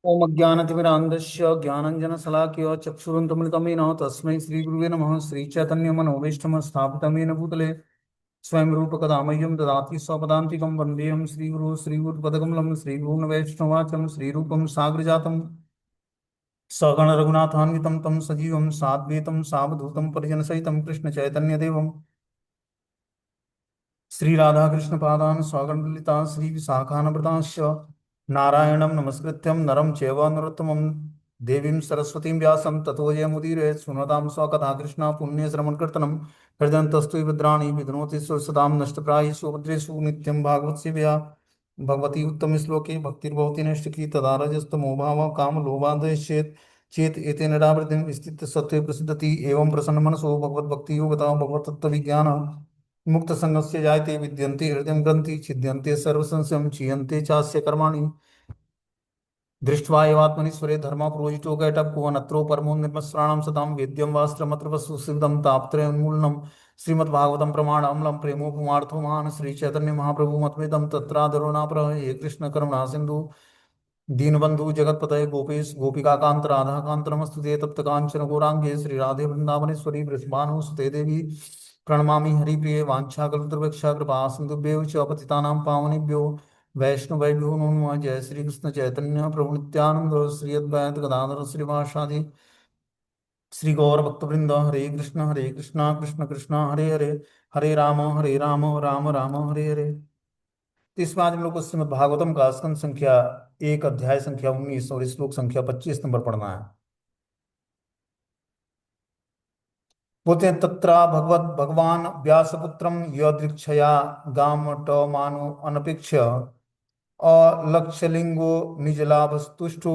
ओम अज्ञानतिमिरान्धस्य ज्ञानञ्जनशलाकया चक्षुरुन्मिलितं येन तस्मै श्रीगुरुवे नमः। श्रीचैतन्यमनोभीष्टं स्थापितं येन भूतले स्वयं रूपकदा मह्यं ददाति स्वपदान्तिकं। वन्देऽहं श्रीगुरुपदकमलं श्रीगुरून् वैष्णवाचं श्रीरूपं साग्रजातं सगण रघुनाथान्वितं तं सजीवं साद्वैतं सावधूतं परिजनसहितं कृष्णचैतन्यदेवं श्री राधाकृष्ण पादान स्वागत ललिता श्री विशाखानप्रदाश्च नारायणं नमस्कृत्यं नरं चैव नरोत्तमं देवीं सरस्वतीं व्यासं ततो जयमुदीरये। सुनतां स्वकथा कृष्ण पुण्यश्रवणकीर्तनं हृदयन्तस्तु भद्राणि विधनोति सदां नष्टप्रायेषु भद्रेषु नित्यं भागवत सेवया भगवती उत्तम श्लोके भक्तिर्भवति नैष्टिकी तदा रजस्तमो भाव काम लोभादेश्येत चेत एतेन निरावृतिं स्थित सत्त्वे प्रसिद्धति एवं प्रसन्न मनसो भगवत भक्ति योगता भगवत तत्व विज्ञान मुक्त संगस्य जायते विद्यन्ते हृदय ग्रंथि छिद्यन्ते सर्वसंशयं क्षीयन्ते चास्य कर्माणि दृष्ट्वा एवात्मनीश्वरे धर्मपुरोहितो कैटभुवनत्रो परमो निर्मस्राणं सतां वेद्यं वास्त्रमत्र वस्तुसिद्धं तापत्रयोन्मूलनं श्रीमद्भागवतं प्रमाणामलं प्रेमोपमार्थो महान् श्रीचैतन्य महाप्रभु मतवेदं तत्रादरो नापरः। हे कृष्ण करुणा सिंधु दीनबंधु जगतपतये गोपेश गोपिकाकांत राधाकांत नमस्तुते तप्त कांचन गौरांगे श्री राधे वृंदावनेश्वरी वृषभानुसुते देवी प्रणमामि हरिप्रिये वाञ्छाकल्पतरुभ्यश्च कृपा सिन्धुभ्यो च पतितानां पावनेभ्यो वैष्णवेभ्यो नमो नमः। जय श्री कृष्ण चैतन्य प्रभु नित्यानंद श्री अद्वैत गदाधर श्रीवासादि श्री गौर भक्तवृंद। हरे कृष्णा कृष्ण कृष्णा हरे हरे हरे राम राम राम हरे हरे। तो इसमें आज हम लोग को श्रीमद् भागवतम का स्कंद संख्या 1 अध्याय संख्या 19 और श्लोक संख्या 25 नंबर पढ़ना है। बोलते हैं तत्र भगवान व्यासपुत्रम यदृक्षया गाम मानो अनपेक्ष अलक्ष्यलिंगो निजलाभस्तुष्टो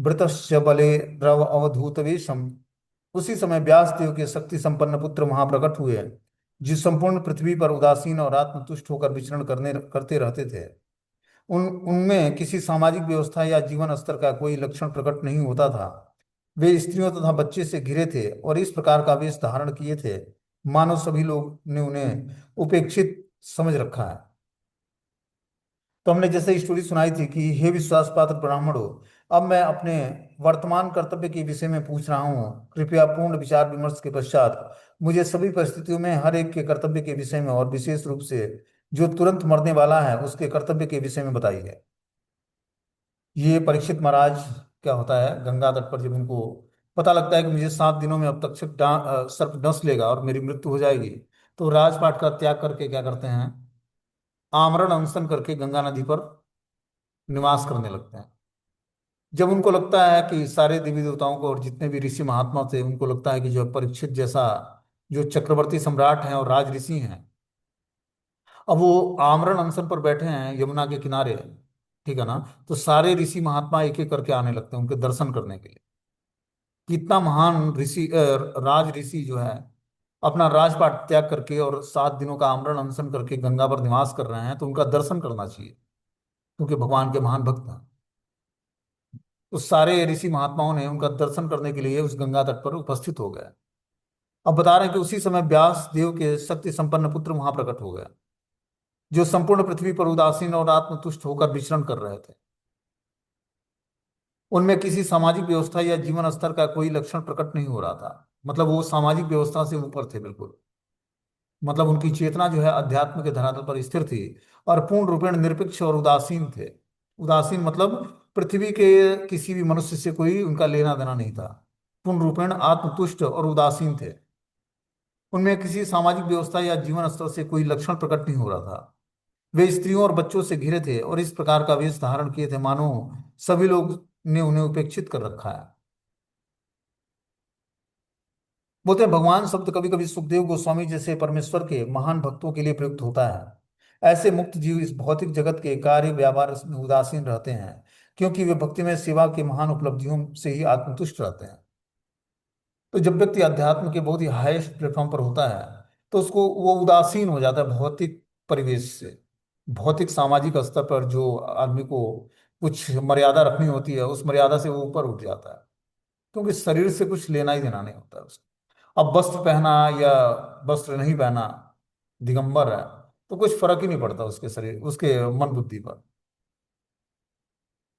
वृतश्च बले द्रव अवधूत वेशम। उसी समय व्यास देव के शक्ति संपन्न पुत्र वहां प्रकट हुए, जो संपूर्ण पृथ्वी पर उदासीन और आत्मतुष्ट होकर विचरण करते रहते थे। उनमें किसी सामाजिक व्यवस्था या जीवन स्तर का कोई लक्षण प्रकट नहीं होता था। वे स्त्रियों तथा बच्चे से घिरे थे और इस प्रकार का वेश धारण किए थे मानो सभी लोग ने उन्हें उपेक्षित समझ रखा है। तो हमने जैसे स्टोरी सुनाई थी कि हे विश्वास पात्र ब्राह्मणों, अब मैं अपने वर्तमान कर्तव्य के विषय में पूछ रहा हूँ। कृपया पूर्ण विचार विमर्श के पश्चात मुझे सभी परिस्थितियों में हर एक के कर्तव्य के विषय में और विशेष रूप से जो तुरंत मरने वाला है उसके कर्तव्य के विषय में बताइए। ये परीक्षित महाराज क्या होता है, गंगा तट पर जब उनको पता लगता है कि मुझे 7 दिनों में अब तक सर्प डस लेगा और मेरी मृत्यु हो जाएगी, तो राजपाट का त्याग करके क्या करते हैं, आमरण अनशन करके गंगा नदी पर निवास करने लगते हैं। जब उनको लगता है कि सारे देवी देवताओं को और जितने भी ऋषि महात्मा थे उनको लगता है कि जो परीक्षित जैसा जो चक्रवर्ती सम्राट हैं और राज ऋषि हैं, अब वो आमरण अनशन पर बैठे हैं यमुना के किनारे, ठीक है ना, तो सारे ऋषि महात्मा एक एक करके आने लगते हैं उनके दर्शन करने के लिए। कितना महान ऋषि राज ऋषि जो है अपना राजपाट त्याग करके और 7 दिनों का आमरण अनशन करके गंगा पर निवास कर रहे हैं, तो उनका दर्शन करना चाहिए क्योंकि भगवान के महान भक्त हैं। तो सारे ऋषि महात्माओं ने उनका दर्शन करने के लिए उस गंगा तट पर उपस्थित हो गए। अब बता रहे हैं कि उसी समय व्यास देव के शक्ति संपन्न पुत्र वहां प्रकट हो गया, जो संपूर्ण पृथ्वी पर उदासीन और आत्मतुष्ट होकर विचरण कर रहे थे। उनमें किसी सामाजिक व्यवस्था या जीवन स्तर का कोई लक्षण प्रकट नहीं हो रहा था। मतलब वो सामाजिक व्यवस्था से ऊपर थे बिल्कुल। मतलब उनकी चेतना जो है अध्यात्म के धरातल पर स्थिर थी और पूर्ण रूपेण निरपेक्ष और उदासीन थे। उदासीन मतलब पृथ्वी के किसी भी मनुष्य से कोई उनका लेना देना नहीं था। पूर्ण रूपेण आत्मतुष्ट और उदासीन थे। उनमें किसी सामाजिक व्यवस्था या जीवन स्तर से कोई लक्षण प्रकट नहीं हो रहा था। वे स्त्रियों और बच्चों से घिरे थे और इस प्रकार का वेश धारण किए थे मानो सभी लोग ने उन्हें उपेक्षित कर रखा है। बोलते हैं भगवान शब्द कभी कभी सुखदेव गोस्वामी जैसे परमेश्वर के महान भक्तों के लिए प्रयुक्त होता है। ऐसे मुक्त जीव इस भौतिक जगत के कार्य व्यवहार में उदासीन रहते हैं क्योंकि वे भक्ति में सेवा के महान उपलब्धियों से ही आत्मतुष्ट रहते हैं। तो जब व्यक्ति अध्यात्म के बहुत ही हाईएस्ट प्लेटफॉर्म पर होता है तो उसको वो उदासीन हो जाता है भौतिक परिवेश से। भौतिक सामाजिक स्तर पर जो आदमी को कुछ मर्यादा रखनी होती है उस मर्यादा से वो ऊपर उठ जाता है क्योंकि शरीर से कुछ लेना ही देना नहीं होता है उसको। अब वस्त्र पहना या वस्त्र नहीं पहना, दिगंबर है, तो कुछ फर्क ही नहीं पड़ता उसके शरीर उसके मन बुद्धि पर।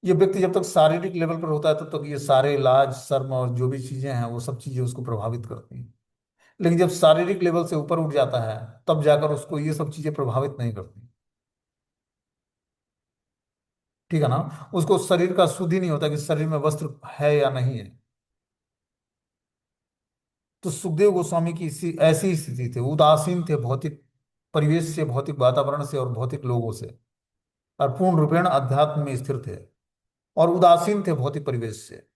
ये व्यक्ति जब तक शारीरिक लेवल पर होता है तब तक ये सारे लाज शर्म और जो भी चीजें हैं वो सब चीजें उसको प्रभावित करती हैं। लेकिन जब शारीरिक लेवल से ऊपर उठ जाता है तब जाकर उसको ये सब चीजें प्रभावित नहीं करती। ठीक है ना। उसको शरीर का शुद्ध ही नहीं होता कि शरीर में वस्त्र है या नहीं है। तो सुखदेव गोस्वामी की इसी ऐसी ही स्थिति थी, उदासीन थे भौतिक परिवेश से, भौतिक वातावरण से और भौतिक लोगों से, और पूर्ण रूपेण अध्यात्म में स्थिर थे और उदासीन थे भौतिक परिवेश से।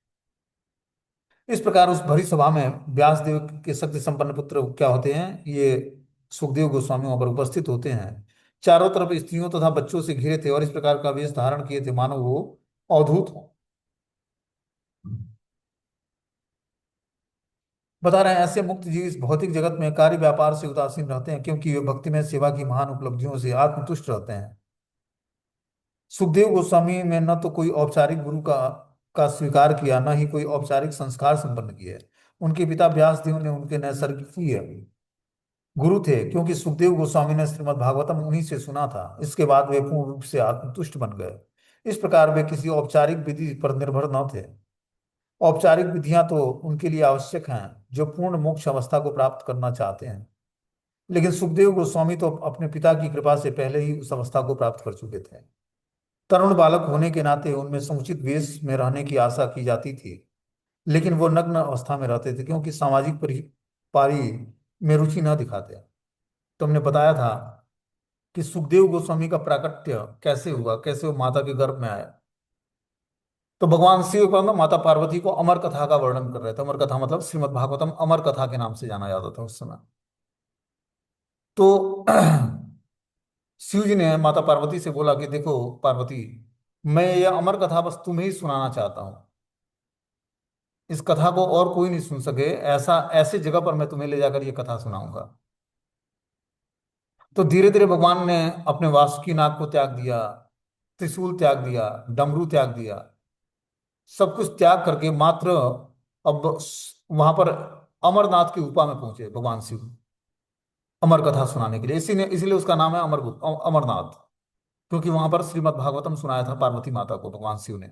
इस प्रकार उस भरी सभा में व्यासदेव के शक्ति संपन्न पुत्र क्या होते हैं, ये सुखदेव गोस्वामी वहां पर उपस्थित होते हैं। चारों तरफ स्त्रियों तथा बच्चों से घिरे थे और इस प्रकार का वेश धारण किए थे मानो वो अवधूत हो। बता रहे हैं ऐसे मुक्त जीव इस भौतिक जगत में कार्य व्यापार से उदासीन रहते हैं क्योंकि वे भक्ति में सेवा की महान उपलब्धियों से आत्मतुष्ट रहते हैं। सुखदेव गोस्वामी में न तो कोई औपचारिक गुरु का स्वीकार किया, न ही कोई औपचारिक संस्कार संपन्न किए। उनके पिता व्यासदेव ने उनके नैसर्गिक गुरु थे क्योंकि सुखदेव गोस्वामी ने श्रीमद् भागवतम उन्हीं से सुना था। इसके बाद वे पूर्ण रूप से आत्मतुष्ट बन गए। इस प्रकार वे किसी औपचारिक विधि पर निर्भर न थे। औपचारिक विधियां तो उनके लिए आवश्यक हैं जो पूर्ण मोक्ष अवस्था को प्राप्त करना चाहते हैं, लेकिन सुखदेव गोस्वामी तो अपने पिता की कृपा से पहले ही उस अवस्था को प्राप्त कर चुके थे। तरुण बालक होने के नाते उनमें समुचित वेश में रहने की आशा की जाती थी, लेकिन वो नग्न अवस्था में रहते थे क्योंकि सामाजिक पारी में रुचि न दिखाते। तुमने बताया था कि सुखदेव गोस्वामी का प्राकट्य कैसे हुआ, कैसे वो माता के गर्भ में आया। तो भगवान शिव को ना माता पार्वती को अमर कथा का वर्णन कर रहे थे। अमर कथा मतलब श्रीमद् भागवतम अमर कथा के नाम से जाना जाता था उस समय। तो शिव जी ने माता पार्वती से बोला कि देखो पार्वती, मैं यह अमर कथा बस तुम्हें ही सुनाना चाहता हूँ। इस कथा को और कोई नहीं सुन सके, ऐसा ऐसे जगह पर मैं तुम्हें ले जाकर ये कथा सुनाऊंगा। तो धीरे धीरे भगवान ने अपने वासुकी नाग को त्याग दिया, त्रिशूल त्याग दिया, डमरू त्याग दिया, सब कुछ त्याग करके मात्र अब वहां पर अमरनाथ की गुफा में पहुंचे भगवान शिव, अमर कथा सुनाने के लिए। इसी ने इसलिए उसका नाम है अमरनाथ, क्योंकि वहां पर श्रीमद् भागवतम सुनाया था पार्वती माता को भगवान शिव ने,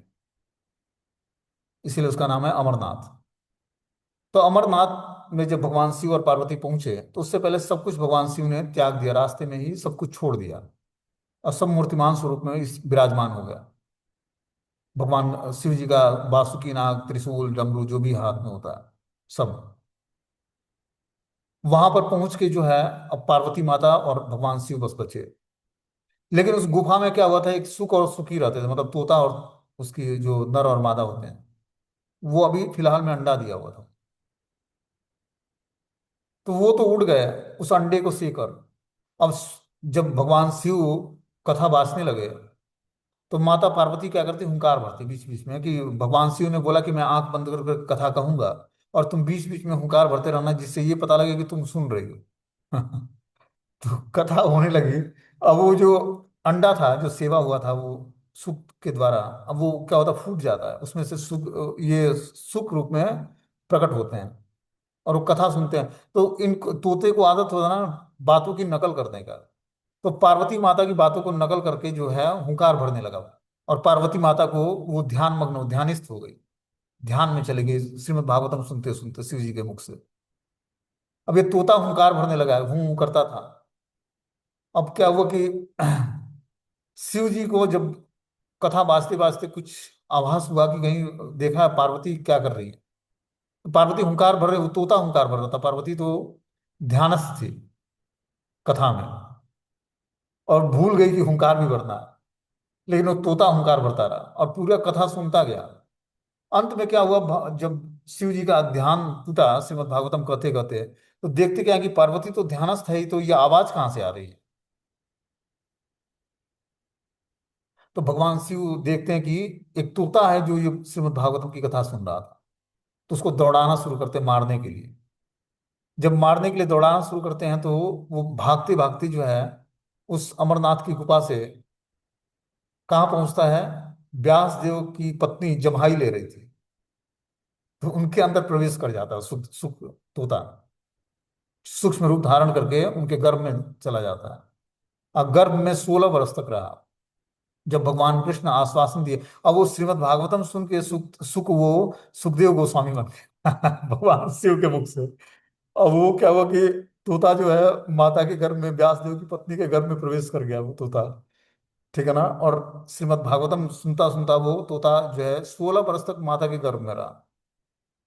इसीलिए उसका नाम है अमरनाथ। तो अमरनाथ में जब भगवान शिव और पार्वती पहुंचे तो उससे पहले सब कुछ भगवान शिव ने त्याग दिया, रास्ते में ही सब कुछ छोड़ दिया और सब मूर्तिमान स्वरूप में इस विराजमान हो गया। भगवान शिव जी का बासुकी नाग, त्रिशूल, डमरू जो भी हाथ में होता है सब, वहां पर पहुंच के जो है अब पार्वती माता और भगवान शिव बस बचे। लेकिन उस गुफा में क्या हुआ था, एक सुख और सुखी रहते थे, मतलब तोता और उसकी जो नर और मादा होते हैं, वो अभी फिलहाल में अंडा दिया हुआ था। तो वो तो उड़ गए उस अंडे को सेकर। अब जब भगवान शिव कथा बांसने लगे तो माता पार्वती क्या करती, हुंकार भरती बीच बीच में कि भगवान शिव ने बोला कि मैं आंख बंद कर कथा कहूंगा और तुम बीच बीच में हुंकार भरते रहना जिससे ये पता लगे कि तुम सुन रही हो। तो कथा होने लगी। अब वो जो अंडा था जो सेवा हुआ था वो सुख के द्वारा, अब वो क्या होता फूट जाता है, उसमें से सुख, ये सुख रूप में प्रकट होते हैं और वो कथा सुनते हैं। तो इन तोते को आदत होता ना बातों की नकल करने का। तो पार्वती माता की बातों को नकल करके जो है हुंकार भरने लगा और पार्वती माता को वो ध्यान मग्न ध्यानिस्थ हो गई, ध्यान में चले गई श्रीमद् भागवतम सुनते सुनते शिव जी के मुख से। अब ये तोता हुंकार भरने लगा, हूं हूं करता था। अब क्या हुआ कि शिव जी को जब कथा बाजते बाजते कुछ आभास हुआ कि कहीं देखा पार्वती क्या कर रही है। तो पार्वती हुंकार भर रही, वो तोता हुंकार भर रहा था, पार्वती तो ध्यानस्थ थी कथा में और भूल गई कि हुंकार भी भरना है। लेकिन वो तोता हुंकार भरता रहा और पूरा कथा सुनता गया। अंत में क्या हुआ, जब शिव जी का ध्यान टूटा श्रीमद् भागवतम कहते कहते, तो देखते क्या कि पार्वती तो ध्यानस्थ है ही, तो ये आवाज कहाँ से आ रही है। तो भगवान शिव देखते हैं कि एक तोता है जो ये श्रीमद् भागवतम की कथा सुन रहा था, तो उसको दौड़ाना शुरू करते हैं मारने के लिए। जब मारने के लिए दौड़ाना शुरू करते हैं तो वो भागते भागते जो है उस अमरनाथ की गुफा से कहाँ पहुंचता है, व्यास देव की पत्नी जम्हाई ले रही थी, तो उनके अंदर प्रवेश कर जाता है सुख सुख तोता, सूक्ष्म रूप धारण करके उनके गर्भ में चला जाता है और गर्भ में 16 वर्ष तक रहा। जब भगवान कृष्ण आश्वासन दिए, अब वो श्रीमद् भागवतम सुन के सुख वो सुखदेव गोस्वामी बन गए भगवान शिव के मुख से। अब वो क्या हुआ कि तोता जो है माता के गर्भ में, व्यास देव की पत्नी के गर्भ में प्रवेश कर गया वो तोता। ठीक है ना। और श्रीमद् भागवतम सुनता सुनता वो तोता जो है 16 वर्ष तक माता के गर्भ में रहा।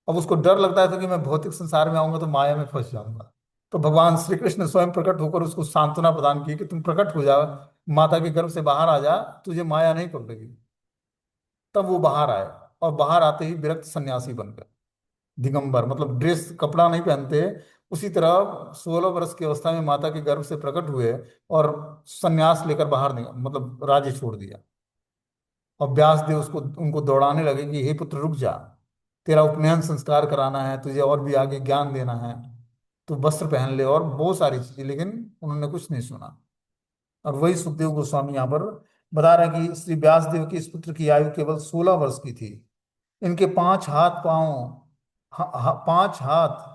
अब उसको डर लगता था कि मैं भौतिक संसार में आऊंगा तो माया में फंस जाऊंगा। तो भगवान श्री कृष्ण स्वयं प्रकट होकर उसको सांत्वना प्रदान की कि तुम प्रकट हो जा, माता के गर्भ से बाहर आ जा, तुझे माया नहीं पकड़ेगी। तब वो बाहर आए, और बाहर आते ही विरक्त सन्यासी बन गए, दिगंबर, मतलब ड्रेस कपड़ा नहीं पहनते। उसी तरह 16 वर्ष की अवस्था में माता के गर्भ से प्रकट हुए, और सन्यास लेकर बाहर निकल, मतलब राज्य छोड़ दिया। और व्यास देव उसको उनको दौड़ाने लगे कि हे पुत्र रुक जा, तेरा उपनयन संस्कार कराना है तुझे, और भी आगे ज्ञान देना है, तू वस्त्र पहन ले, और बहुत सारी चीजें। लेकिन उन्होंने कुछ नहीं सुना। और वही सुखदेव गोस्वामी यहाँ पर बता रहे हैं कि श्री व्यास देव के इस पुत्र की आयु केवल 16 वर्ष की थी। इनके 5 हाथ पांव, 5 हाथ,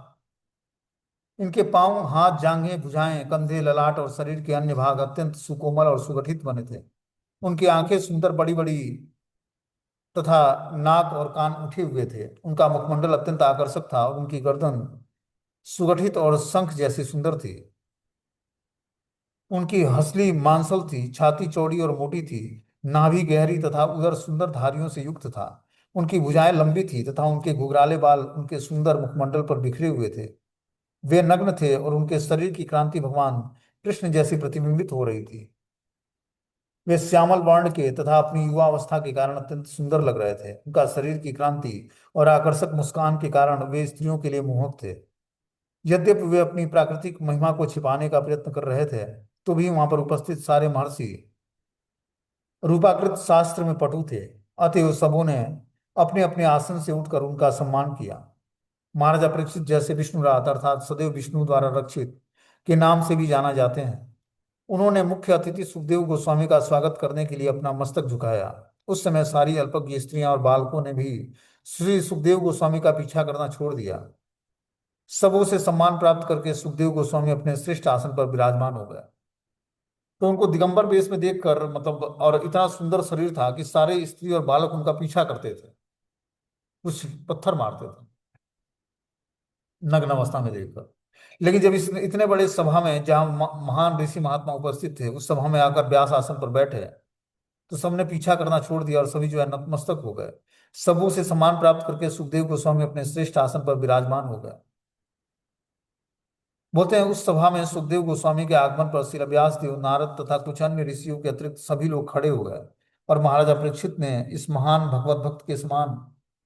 इनके पांव, हाथ, जांघें, भुजाएं, कंधे, ललाट और शरीर के अन्य भाग अत्यंत सुकोमल और सुगठित बने थे। उनकी आंखें सुंदर बड़ी बड़ी तथा नाक और कान उठे हुए थे। उनका मुखमंडल अत्यंत आकर्षक था, और उनकी गर्दन सुगठित और शंख जैसी सुंदर थी। उनकी हंसली मांसल थी, छाती चौड़ी और मोटी थी, नाभि गहरी तथा उदर सुंदर धारियों से युक्त था। उनकी भुजाएं लंबी थी तथा उनके घुघराले बाल उनके सुंदर मुखमंडल पर बिखरे हुए थे। वे नग्न थे, और उनके शरीर की क्रांति भगवान कृष्ण जैसी प्रतिबिंबित हो रही थी। वे श्यामल वर्ण के तथा अपनी युवा अवस्था के कारण अत्यंत सुंदर लग रहे थे। उनका शरीर की क्रांति और आकर्षक मुस्कान के कारण वे स्त्रियों के लिए मोहक थे। यद्यपि वे अपनी प्राकृतिक महिमा को छिपाने का प्रयत्न कर रहे थे, तो भी वहां पर उपस्थित सारे महर्षि रूपाकृत शास्त्र में पटु थे। अतएव सबों ने अपने अपने आसन से उठकर उनका सम्मान किया। महाराजा परीक्षित जैसे विष्णुरात अर्थात सदैव विष्णु द्वारा रक्षित के नाम से भी जाना जाते हैं, उन्होंने मुख्य अतिथि सुखदेव गोस्वामी का स्वागत करने के लिए अपना मस्तक झुकाया। उस समय सारी अल्पज्ञ स्त्रियां और बालकों ने भी श्री सुखदेव गोस्वामी का पीछा करना छोड़ दिया। सबों से सम्मान प्राप्त करके सुखदेव गोस्वामी अपने श्रेष्ठ आसन पर विराजमान हो गए। तो उनको दिगंबर वेश में देखकर, मतलब, और इतना सुंदर शरीर था कि सारे स्त्री और बालक उनका पीछा करते थे, कुछ पत्थर मारते थे नग्न अवस्था में देखकर। लेकिन जब इस इतने बड़े सभा में, जहाँ महान ऋषि महात्मा उपस्थित थे, उस सभा में आकर व्यास आसन पर बैठे, तो सबने पीछा करना छोड़ दिया और सभी जो है नतमस्तक हो गए। सबों से सम्मान प्राप्त करके सुखदेव गोस्वामी अपने श्रेष्ठ आसन पर विराजमान हो गए। बोलते हैं उस सभा में सुखदेव गोस्वामी के आगमन पर श्री व्यास देव, नारद तथा कुछ अन्य ऋषियों के अतिरिक्त सभी लोग खड़े हो गए, और महाराजा परीक्षित ने इस महान भगवत भक्त के समान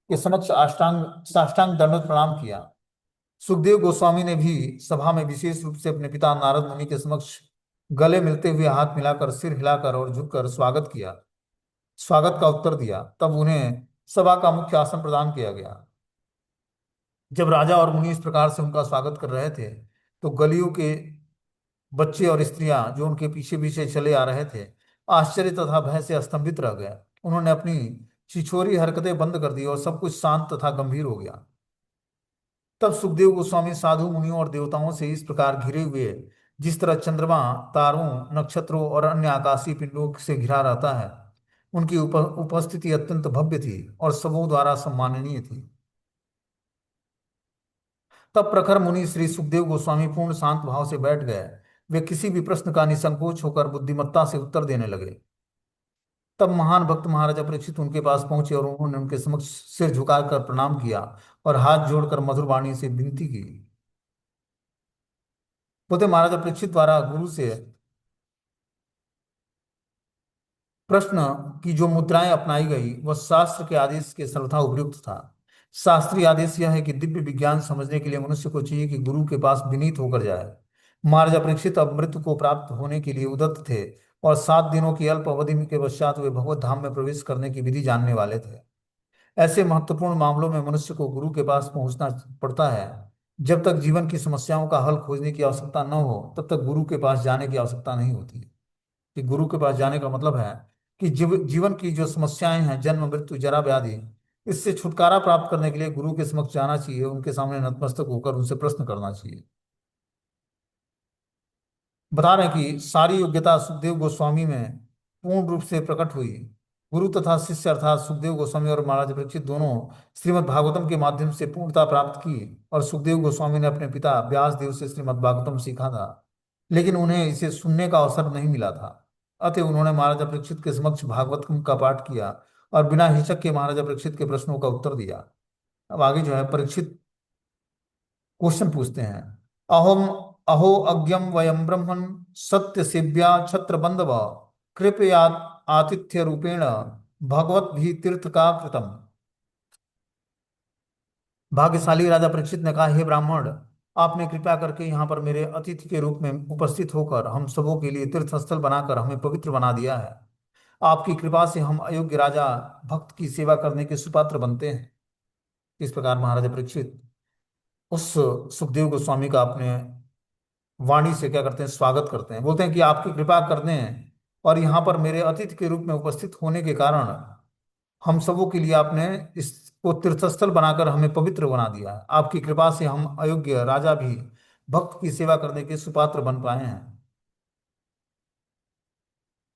के समक्ष अष्टांग साष्टांग दंडवत प्रणाम किया। सुखदेव गोस्वामी ने भी सभा में विशेष रूप से अपने पिता नारद मुनि के समक्ष गले मिलते हुए हाथ मिलाकर, सिर हिलाकर और झुककर स्वागत किया, स्वागत का उत्तर दिया। तब उन्हें सभा का मुख्य आसन प्रदान किया गया। जब राजा और मुनि इस प्रकार से उनका स्वागत कर रहे थे, तो गलियों के बच्चे और स्त्रियां जो उनके पीछे पीछे चले आ रहे थे, आश्चर्य तथा भय से स्तंभित रह गए। उन्होंने अपनी छिछोरी हरकतें बंद कर दी, और सब कुछ शांत तथा गंभीर हो गया। तब सुखदेव गोस्वामी साधु मुनियों और देवताओं से इस प्रकार घिरे हुए, जिस तरह चंद्रमा तारों, नक्षत्रों और अन्य आकाशीय पिंडों से घिरा रहता है, उनकी उपस्थिति अत्यंत भव्य थी और सबों द्वारा सम्माननीय थी। तब प्रखर मुनि श्री सुखदेव गोस्वामी पूर्ण शांत भाव से बैठ गए। वे किसी भी प्रश्न का निसंकोच होकर बुद्धिमत्ता से उत्तर देने लगे। तब महान भक्त महाराजा परीक्षित उनके पास पहुंचे, और उन्होंने उनके समक्ष सिर झुकाकर प्रणाम किया और हाथ जोड़कर मधुर वाणी से विनती की। बोलते महाराजा परीक्षित द्वारा गुरु से प्रश्न की जो मुद्राएं अपनाई गई, वह शास्त्र के आदेश के सर्वथा उपयुक्त था। शास्त्रीय आदेश यह है कि दिव्य विज्ञान समझने के लिए मनुष्य को चाहिए कि गुरु के पास विनीत होकर जाए। महाराजा परीक्षित अब मृत्यु को प्राप्त होने के लिए उद्यत थे, और 7 दिनों की अल्प अवधि के पश्चात वे भगवत धाम में प्रवेश करने की विधि जानने वाले थे। ऐसे महत्वपूर्ण मामलों में मनुष्य को गुरु के पास पहुंचना पड़ता है। जब तक जीवन की समस्याओं का हल खोजने की आवश्यकता न हो, तब तक गुरु के पास जाने की आवश्यकता नहीं होती। कि गुरु के पास जाने का मतलब है कि जीवन की जो समस्याएं हैं, जन्म मृत्यु जरा व्याधि, इससे छुटकारा प्राप्त करने के लिए गुरु के समक्ष जाना चाहिए, उनके सामने नतमस्तक होकर उनसे प्रश्न करना चाहिए। बता रहे हैं कि सारी योग्यता सुखदेव गोस्वामी में पूर्ण रूप से प्रकट हुई। गुरु तथा शिष्य अर्थात सुखदेव गोस्वामी और महाराज परीक्षित दोनों श्रीमद् भागवतम के माध्यम से पूर्णता प्राप्त की, और सुखदेव गोस्वामी ने अपने पिता व्यास देव से श्रीमद् भागवतम सीखा था, लेकिन उन्हें इसे सुनने का अवसर नहीं मिला था। अतः उन्होंने महाराजा परीक्षित के समक्ष भागवतम का पाठ किया और बिना हिचक के महाराजा परीक्षित के प्रश्नों का उत्तर दिया। अब आगे जो है परीक्षित क्वेश्चन पूछते हैं। अहोम अहो अज्ञम वयम ब्रह्मन् सत्य सेव्या छत्र बंधव कृपया आतिथ्य रूपेण भगवत भी तीर्थ का कृतम। भाग्यशाली राजा परीक्षित ने कहा, हे ब्राह्मण, आपने कृपा करके यहाँ पर मेरे अतिथि के रूप में उपस्थित होकर हम सबों के लिए तीर्थ स्थल बनाकर हमें पवित्र बना दिया है। आपकी कृपा से हम अयोग्य राजा भक्त की सेवा करने के सुपात्र बनते हैं। इस प्रकार महाराजा परीक्षित उस सुखदेव गोस्वामी का अपने वाणी से क्या करते हैं, स्वागत करते हैं। बोलते हैं कि आपकी कृपा करने और यहाँ पर मेरे अतिथि के रूप में उपस्थित होने के कारण हम सबों के लिए आपने इसको तीर्थस्थल बनाकर हमें पवित्र बना दिया है। आपकी कृपा से हम अयोग्य राजा भी भक्त की सेवा करने के सुपात्र बन पाए हैं।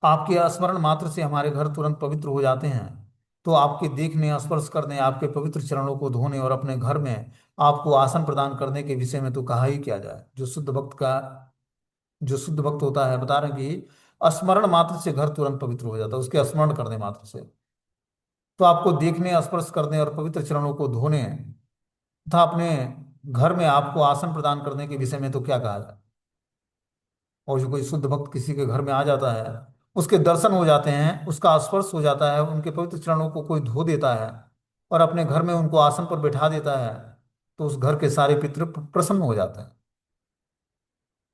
आपके स्मरण मात्र से हमारे घर तुरंत पवित्र हो जाते हैं। तो आपके देखने, स्पर्श करने, आपके पवित्र चरणों को धोने और अपने घर में आपको आसन प्रदान करने के विषय में तो कहा ही क्या जाए। जो शुद्ध भक्त होता है, बता रहे हैं कि स्मरण मात्र से घर तुरंत पवित्र हो जाता है, उसके स्मरण करने मात्र से। तो आपको देखने, स्पर्श करने और पवित्र चरणों को धोने तथा अपने घर में आपको आसन प्रदान करने के विषय में तो क्या कहा जाए। और जो कोई शुद्ध भक्त किसी के घर में आ जाता है, उसके दर्शन हो जाते हैं, उसका स्पर्श हो जाता है, उनके पवित्र चरणों को कोई धो देता है और अपने घर में उनको आसन पर बैठा देता है, तो उस घर के सारे पितृ प्रसन्न हो जाते हैं।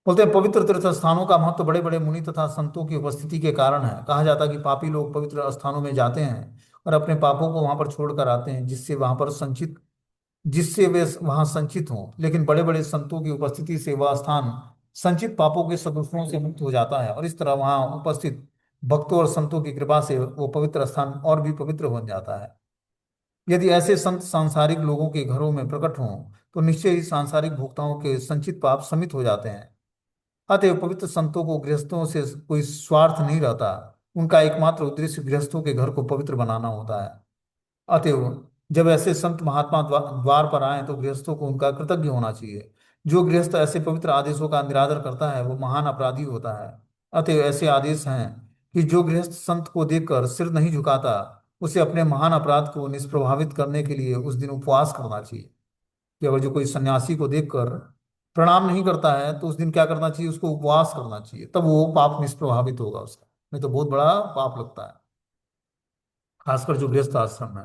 बोलते हैं पवित्र तीर्थ स्थानों का महत्व बड़े बड़े मुनि तथा संतों की उपस्थिति के कारण है। कहा जाता है कि पापी लोग पवित्र स्थानों में जाते हैं और अपने पापों को वहां पर छोड़कर आते हैं, जिससे वे वहां संचित हों, लेकिन बड़े बड़े संतों की उपस्थिति से वह स्थान संचित पापों के सदूषणों से मुक्त हो जाता है, और इस तरह वहां उपस्थित भक्तों और संतों की कृपा से वो पवित्र स्थान और भी पवित्र बन जाता है। यदि ऐसे संत सांसारिक लोगों के घरों में प्रकट हों, तो निश्चय ही सांसारिक भोक्ताओं के संचित पाप शमित हो जाते हैं। अतएव पवित्र संतों को गृहस्थों से कोई स्वार्थ नहीं रहता। उनका एकमात्र उद्देश्य गृहस्थों के घर को पवित्र बनाना होता है। अतएव जब ऐसे संत महात्मा द्वार पर आए तो गृहस्थों को उनका कृतज्ञ होना चाहिए। जो गृहस्थ ऐसे पवित्र आदेशों का निरादर करता है वो महान अपराधी होता है। अतएव ऐसे आदेश हैं कि जो गृहस्थ संत को देखकर सिर नहीं झुकाता, उसे अपने महान अपराध को निष्प्रभावित करने के लिए उस दिन उपवास करना चाहिए। कि अगर जो कोई सन्यासी को देखकर प्रणाम नहीं करता है, तो उस दिन क्या करना चाहिए, उसको उपवास करना चाहिए, तब वो पाप निष्प्रभावित होगा उसका। नहीं तो बहुत बड़ा पाप लगता है, खासकर जो गृहस्थ आश्रम है।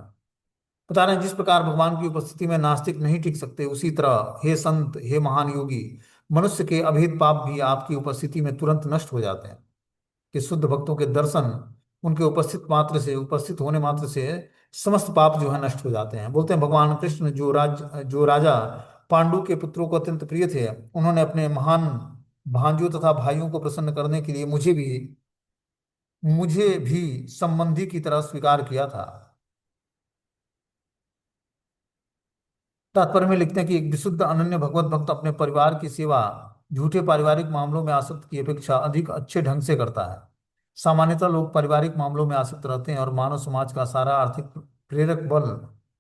बता रहे हैं जिस प्रकार भगवान की उपस्थिति में नास्तिक नहीं टिक सकते, उसी तरह हे संत, हे महान योगी, मनुष्य के अभेद पाप भी आपकी उपस्थिति में तुरंत नष्ट हो जाते हैं। कि शुद्ध भक्तों के दर्शन, उनके उपस्थित होने मात्र से समस्त पाप जो है नष्ट हो जाते हैं। बोलते हैं भगवान कृष्ण जो राजा पांडु के पुत्रों को अत्यंत प्रिय थे, उन्होंने अपने महान भांजों तथा भाइयों को प्रसन्न करने के लिए मुझे भी संबंधी की तरह स्वीकार किया था। तात्पर्य में लिखते हैं कि एक विशुद्ध अनन्य भगवत भक्त अपने परिवार की सेवा झूठे पारिवारिक मामलों में आसक्त की अपेक्षा अधिक अच्छे ढंग से करता है। सामान्यतः लोग पारिवारिक मामलों में आसक्त रहते हैं और मानव समाज का सारा आर्थिक प्रेरक बल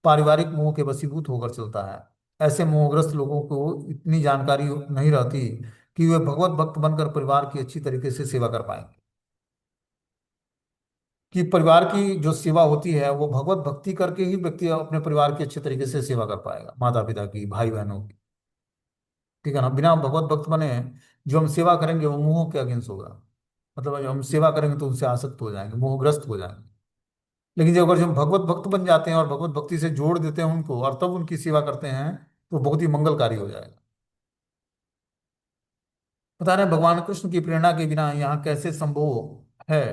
पारिवारिक मोह के वशीभूत होकर चलता है। ऐसे मोहग्रस्त लोगों को इतनी जानकारी नहीं रहती कि वे भगवत भक्त बनकर परिवार की अच्छी तरीके से सेवा कर पाएंगे। कि परिवार की जो सेवा होती है वो भगवत भक्ति करके ही व्यक्ति अपने परिवार की अच्छे तरीके से सेवा कर पाएगा, माता पिता की, भाई बहनों की। ठीक है ना। बिना भगवत भक्त बने जो हम सेवा करेंगे वो मोह के अगेंस्ट होगा। मतलब जो हम सेवा करेंगे तो उनसे आसक्त हो जाएंगे, मोहग्रस्त हो जाएंगे। लेकिन जब अगर जो हम भगवत भक्त बन जाते हैं और भगवत भक्ति से जोड़ देते हैं उनको और तब उनकी सेवा करते हैं, तो बहुत ही मंगलकारी हो जाएगा। बता रहे हैं भगवान कृष्ण की प्रेरणा के बिना यहाँ कैसे संभव है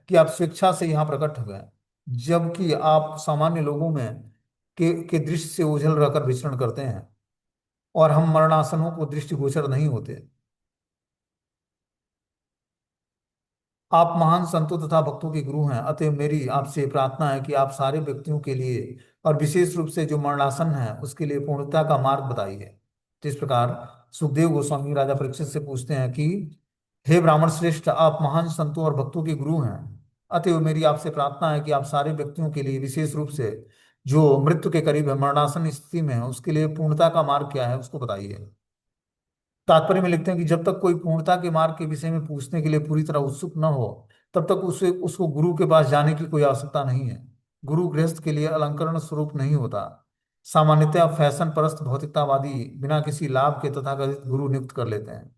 कि आप स्वेच्छा से यहाँ प्रकट हुए, जबकि आप सामान्य लोगों में के दृश्य से ओझल रहकर विचरण करते हैं और हम मरणासनों को दृष्टिगोचर नहीं होते। आप महान संतों तथा भक्तों के गुरु हैं, अतः मेरी आपसे प्रार्थना है कि आप सारे व्यक्तियों के लिए और विशेष रूप से जो मरणासन है उसके लिए पूर्णता का मार्ग बताइए। तो इस प्रकार सुखदेव गोस्वामी राजा परीक्षित से पूछते हैं कि हे ब्राह्मण श्रेष्ठ, आप महान संतों और भक्तों के गुरु हैं, अतएव मेरी आपसे प्रार्थना है कि आप सारे व्यक्तियों के लिए, विशेष रूप से जो मृत्यु के करीब है, मरणासन स्थिति में है, उसके लिए पूर्णता का मार्ग क्या है उसको बताइए। तात्पर्य में लिखते हैं कि जब तक कोई पूर्णता के मार्ग के विषय में पूछने के लिए पूरी तरह उत्सुक न हो, तब तक उसे उसको गुरु के पास जाने की कोई आवश्यकता नहीं है। गुरु गृहस्थ के लिए अलंकरण स्वरूप नहीं होता। सामान्यतः फैशन परस्त भौतिकतावादी बिना किसी लाभ के तथाकथित गुरु नियुक्त कर लेते हैं।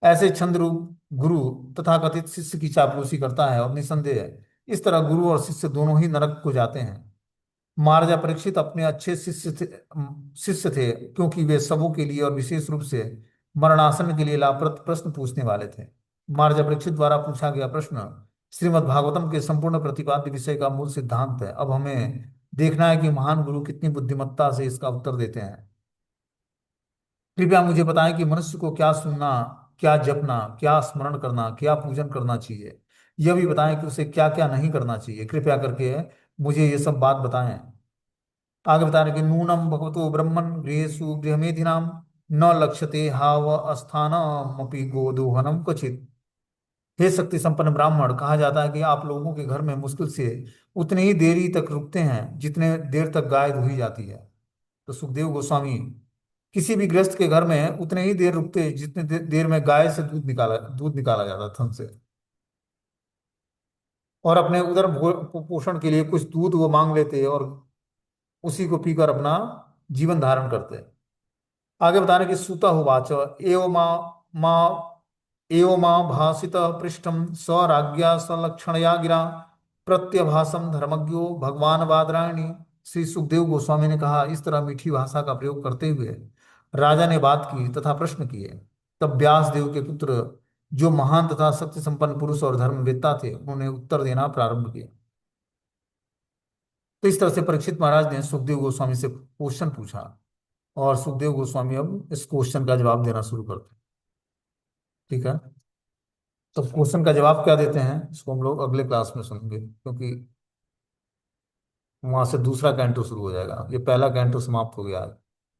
ऐसे छंद रूप गुरु तथाकथित शिष्य की चापलूसी करता है, और निसंदेह इस तरह गुरु और शिष्य दोनों ही नरक को जाते हैं। महाराजा परीक्षित अपने अच्छे शिष्य थे क्योंकि वे सबों के लिए और विशेष रूप से मरणासन के लिए लाभप्रद प्रश्न पूछने वाले थे। महाराजा परीक्षित द्वारा पूछा गया प्रश्न श्रीमद् भागवतम के संपूर्ण प्रतिपाद्य विषय का मूल सिद्धांत है। अब हमें देखना है कि महान गुरु कितनी बुद्धिमत्ता से इसका उत्तर देते हैं। कृपया मुझे बताएं कि मनुष्य को क्या सुनना, क्या जपना, क्या स्मरण करना, क्या पूजन करना चाहिए। यह भी बताएं कि उसे क्या क्या नहीं करना चाहिए। कृपया करके मुझे ये सब बात बताएं। आगे बता रहे कि नूनम भगवतो ब्रह्मन् गृहेषु गृहमेधिनाम न लक्ष्यते हाव अस्थानमपि गोदोहनम क्वचित। हे शक्ति संपन्न ब्राह्मण, कहा जाता है कि आप लोगों के घर में मुश्किल से उतनी ही देरी तक रुकते हैं जितने देर तक गाय दुही जाती है। तो सुखदेव गोस्वामी किसी भी गृहस्थ के घर में उतने ही देर रुकते जितने देर में गाय से दूध निकाला जाता था उनसे। और अपने उदर पोषण के लिए कुछ दूध वो मांग लेते और उसी को पीकर अपना जीवन धारण करते। आगे बता रहे कि सुत उवाच एवं माँ भाषित पृष्ठम स्वराज्ञा सलक्षणया गिरा प्रत्यभासम धर्मज्ञो भगवान बादरायणी। श्री सुखदेव गोस्वामी ने कहा, इस तरह मीठी भाषा का प्रयोग करते हुए राजा ने बात की तथा प्रश्न किए। तब व्यास देव के पुत्र, जो महान तथा शक्ति संपन्न पुरुष और धर्मवेत्ता थे, उन्होंने उत्तर देना प्रारंभ किया। तो इस तरह से परीक्षित महाराज ने सुखदेव गोस्वामी से क्वेश्चन पूछा, और सुखदेव गोस्वामी अब इस क्वेश्चन का जवाब देना शुरू करते हैं। ठीक है। तो क्वेश्चन का जवाब क्या देते हैं इसको हम लोग अगले क्लास में सुनेंगे, क्योंकि वहां से दूसरा कैंटो शुरू हो जाएगा। ये पहला कैंटो समाप्त हो गया है।